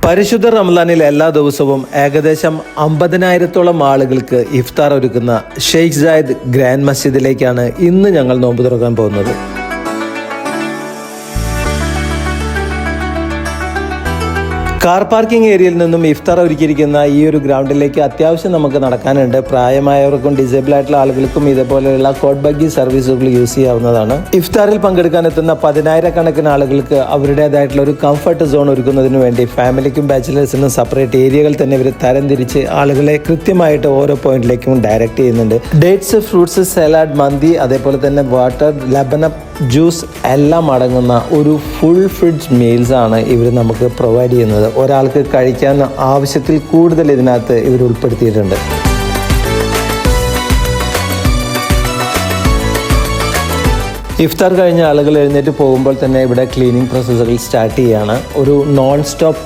പരിശുദ്ധ റമദാനിൽ എല്ലാ ദിവസവും ഏകദേശം 50,000-ഓളം ആളുകൾക്ക് ഇഫ്താർ ഒരുക്കുന്ന ഷെയ്ഖ് സായിദ് ഗ്രാൻഡ് മസ്ജിദിലേക്കാണ് ഇന്ന് ഞങ്ങൾ നോമ്പ് തുറക്കാൻ പോകുന്നത്. കാർ പാർക്കിംഗ് ഏരിയയിൽ നിന്നും ഇഫ്താർ ഒരുക്കിയിരിക്കുന്ന ഈ ഒരു ഗ്രൗണ്ടിലേക്ക് അത്യാവശ്യം നമുക്ക് നടക്കാനുണ്ട്. പ്രായമായവർക്കും ഡിസേബിൾ ആയിട്ടുള്ള ആളുകൾക്കും ഇതേപോലെയുള്ള കോട്ട് ബഗ്ഗി സർവീസുകൾ യൂസ് ചെയ്യാവുന്നതാണ്. ഇഫ്താറിൽ പങ്കെടുക്കാൻ എത്തുന്ന 10,000-കണക്കിന് ആളുകൾക്ക് അവരുടേതായിട്ടുള്ള ഒരു കംഫർട്ട് സോൺ ഒരുക്കുന്നതിന് വേണ്ടി ഫാമിലിക്കും ബാച്ചിലേഴ്സിനും സെപ്പറേറ്റ് ഏരിയകൾ തന്നെ ഇവർ തരംതിരിച്ച് ആളുകളെ കൃത്യമായിട്ട് ഓരോ പോയിന്റിലേക്കും ഡയറക്റ്റ് ചെയ്യുന്നുണ്ട്. ഡേറ്റ്സ്, ഫ്രൂട്ട്സ്, സലാഡ്, മന്തി, അതേപോലെ തന്നെ വാട്ടർ, ലബന ജ്യൂസ് എല്ലാം അടങ്ങുന്ന ഒരു ഫുൾ ഫ്രിഡ്ജ് മീൽസ് ആണ് ഇവർ നമുക്ക് പ്രൊവൈഡ് ചെയ്യുന്നത്. ഒരാൾക്ക് കഴിക്കാൻ ആവശ്യത്തിൽ കൂടുതൽ ഇതിനകത്ത് ഇവർ ഉൾപ്പെടുത്തിയിട്ടുണ്ട്. ഇഫ്താർ കഴിഞ്ഞ ആളുകൾ എഴുന്നേറ്റ് പോകുമ്പോൾ തന്നെ ഇവിടെ ക്ലീനിങ് പ്രോസസ്സുകൾ സ്റ്റാർട്ട് ചെയ്യുകയാണ്. ഒരു നോൺ സ്റ്റോപ്പ്